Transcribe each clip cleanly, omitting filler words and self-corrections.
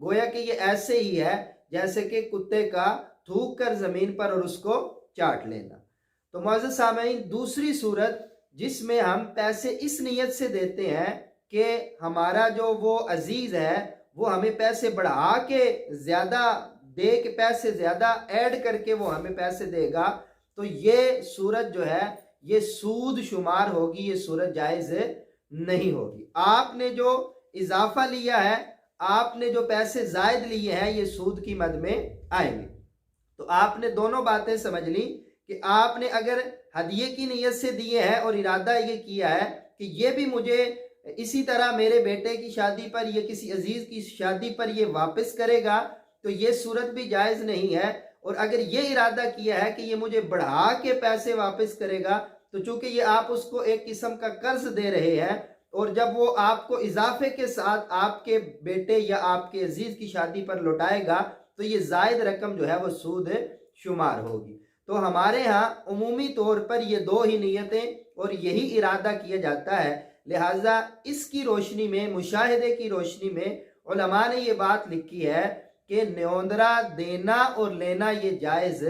گویا کہ یہ ایسے ہی ہے جیسے کہ کتے کا تھوک کر زمین پر اور اس کو چاٹ لینا۔ تو معزز سامعین، دوسری صورت جس میں ہم پیسے اس نیت سے دیتے ہیں کہ ہمارا جو وہ عزیز ہے وہ ہمیں پیسے بڑھا کے زیادہ دے کے، پیسے زیادہ ایڈ کر کے وہ ہمیں پیسے دے گا، تو یہ صورت جو ہے یہ سود شمار ہوگی، یہ صورت جائز نہیں ہوگی۔ آپ نے جو اضافہ لیا ہے، آپ نے جو پیسے زائد لیے ہیں، یہ سود کی مد میں آئیں گے۔ تو آپ نے دونوں باتیں سمجھ لی کہ آپ نے اگر ہدیے کی نیت سے دیے ہیں اور ارادہ یہ کیا ہے کہ یہ بھی مجھے اسی طرح میرے بیٹے کی شادی پر یا کسی عزیز کی شادی پر یہ واپس کرے گا، تو یہ صورت بھی جائز نہیں ہے۔ اور اگر یہ ارادہ کیا ہے کہ یہ مجھے بڑھا کے پیسے واپس کرے گا، تو چونکہ یہ آپ اس کو ایک قسم کا قرض دے رہے ہیں، اور جب وہ آپ کو اضافے کے ساتھ آپ کے بیٹے یا آپ کے عزیز کی شادی پر لوٹائے گا، تو یہ زائد رقم جو ہے وہ سود شمار ہوگی۔ تو ہمارے ہاں عمومی طور پر یہ دو ہی نیتیں اور یہی ارادہ کیا جاتا ہے، لہٰذا اس کی روشنی میں، مشاہدے کی روشنی میں علماء نے یہ بات لکھی ہے کہ نیوندرا دینا اور لینا یہ جائز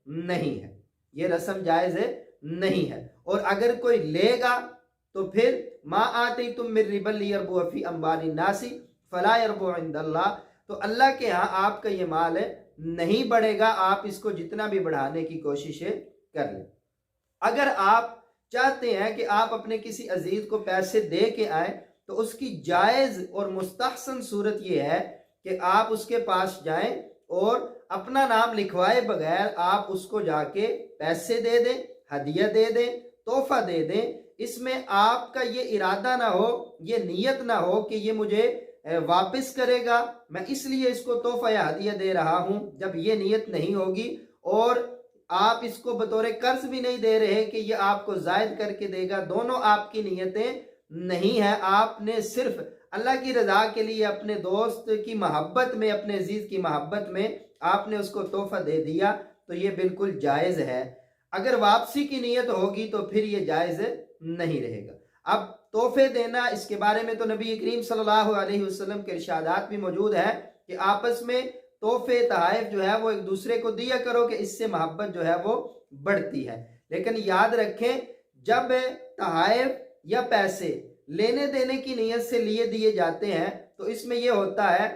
نہیں ہے، یہ رسم جائز نہیں ہے۔ اور اگر کوئی لے گا تو پھر ما آتیتم من ربا لیربو فی اموال الناس فلا یربو عند اللہ، تو اللہ کے ہاں آپ کا یہ مال نہیں بڑھے گا، آپ اس کو جتنا بھی بڑھانے کی کوشش کر لیں۔ اگر آپ چاہتے ہیں کہ آپ اپنے کسی عزیز کو پیسے دے کے آئیں، تو اس کی جائز اور مستحسن صورت یہ ہے کہ آپ اس کے پاس جائیں اور اپنا نام لکھوائے بغیر آپ اس کو جا کے پیسے دے دیں، ہدیہ دے دیں، تحفہ دے دیں۔ اس میں آپ کا یہ ارادہ نہ ہو، یہ نیت نہ ہو کہ یہ مجھے واپس کرے گا، میں اس لیے اس کو تحفہ یا ہدیہ دے رہا ہوں۔ جب یہ نیت نہیں ہوگی اور آپ اس کو بطور قرض بھی نہیں دے رہے کہ یہ آپ کو زائد کر کے دے گا، دونوں آپ کی نیتیں نہیں ہیں، آپ نے صرف اللہ کی رضا کے لیے اپنے دوست کی محبت میں، اپنے عزیز کی محبت میں آپ نے اس کو تحفہ دے دیا، تو یہ بالکل جائز ہے۔ اگر واپسی کی نیت ہوگی تو پھر یہ جائز نہیں رہے گا۔ اب تحفے دینا، اس کے بارے میں تو نبی کریم صلی اللہ علیہ وسلم کے ارشادات بھی موجود ہیں کہ آپس میں تحفے تحائف جو ہے وہ ایک دوسرے کو دیا کرو کہ اس سے محبت جو ہے وہ بڑھتی ہے۔ لیکن یاد رکھیں، جب تحائف یا پیسے لینے دینے کی نیت سے لیے دیے جاتے ہیں تو اس میں یہ ہوتا ہے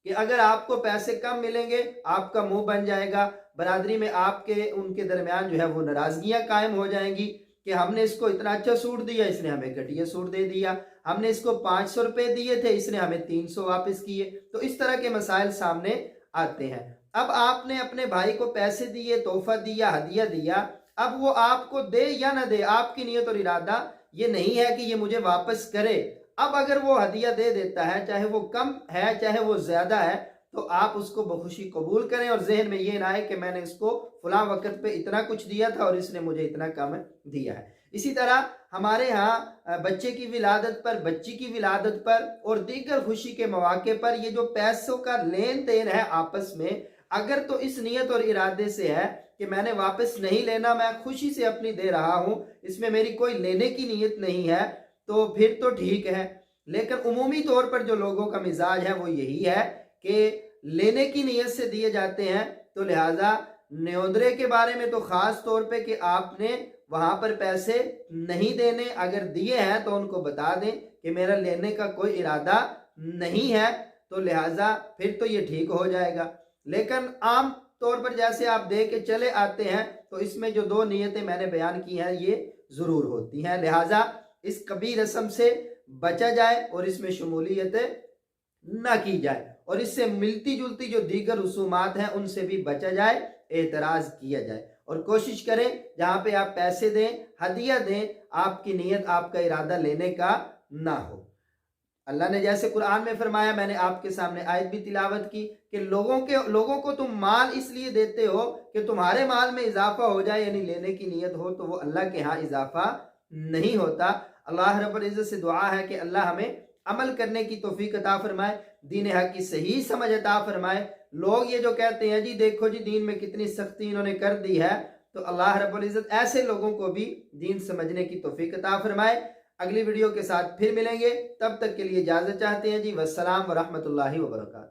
کہ اگر آپ کو پیسے کم ملیں گے، آپ کا منہ بن جائے گا، برادری میں آپ کے ان کے درمیان جو ہے وہ ناراضگیاں قائم ہو جائیں گی کہ ہم نے اس کو اتنا اچھا سوٹ دیا، اس نے ہمیں گھٹیا سوٹ دے دیا، ہم نے اس کو 500 روپے دیے تھے، اس نے ہمیں 300 واپس کیے۔ تو اس طرح کے مسائل سامنے آتے ہیں۔ اب آپ نے اپنے بھائی کو پیسے دیے، تحفہ دیا، ہدیہ دیا، اب وہ آپ کو دے یا نہ دے، آپ کی نیت اور ارادہ یہ نہیں ہے کہ یہ مجھے واپس کرے۔ اب اگر وہ ہدیہ دے دیتا ہے، چاہے وہ کم ہے چاہے وہ زیادہ ہے، تو آپ اس کو بخوشی قبول کریں، اور ذہن میں یہ نہ آئے کہ میں نے اس کو فلاں وقت پہ اتنا کچھ دیا تھا اور اس نے مجھے اتنا کم دیا ہے۔ اسی طرح ہمارے ہاں بچے کی ولادت پر، بچی کی ولادت پر اور دیگر خوشی کے مواقع پر یہ جو پیسوں کا لین دین ہے آپس میں، اگر تو اس نیت اور ارادے سے ہے کہ میں نے واپس نہیں لینا، میں خوشی سے اپنی دے رہا ہوں، اس میں میری کوئی لینے کی نیت نہیں ہے، تو پھر تو ٹھیک ہے۔ لیکن عمومی طور پر جو لوگوں کا مزاج ہے وہ یہی ہے کہ لینے کی نیت سے دیے جاتے ہیں، تو لہٰذا نیوندرے کے بارے میں تو خاص طور پہ کہ آپ نے وہاں پر پیسے نہیں دینے، اگر دیے ہیں تو ان کو بتا دیں کہ میرا لینے کا کوئی ارادہ نہیں ہے، تو لہٰذا پھر تو یہ ٹھیک ہو جائے گا۔ لیکن عام طور پر جیسے آپ دے کے چلے آتے ہیں تو اس میں جو دو نیتیں میں نے بیان کی ہیں یہ ضرور ہوتی ہیں، لہٰذا اس کبھی رسم سے بچا جائے اور اس میں شمولیت نہ کی جائے، اور اس سے ملتی جلتی جو دیگر رسومات ہیں ان سے بھی بچا جائے، اعتراض کیا جائے، اور کوشش کریں جہاں پہ آپ پیسے دیں، ہدیہ دیں، آپ کی نیت، آپ کا ارادہ لینے کا نہ ہو۔ اللہ نے جیسے قرآن میں فرمایا، میں نے آپ کے سامنے آیت بھی تلاوت کی کہ لوگوں کو تم مال اس لیے دیتے ہو کہ تمہارے مال میں اضافہ ہو جائے، یعنی لینے کی نیت ہو، تو وہ اللہ کے ہاں اضافہ نہیں ہوتا۔ اللہ رب العزت سے دعا ہے کہ اللہ ہمیں عمل کرنے کی توفیق عطا فرمائے، دین حق کی صحیح سمجھ عطا فرمائے۔ لوگ یہ جو کہتے ہیں جی دیکھو جی دین میں کتنی سختی انہوں نے کر دی ہے، تو اللہ رب العزت ایسے لوگوں کو بھی دین سمجھنے کی توفیق عطا فرمائے۔ اگلی ویڈیو کے ساتھ پھر ملیں گے، تب تک کے لیے اجازت چاہتے ہیں جی، والسلام ورحمۃ اللہ وبرکاتہ۔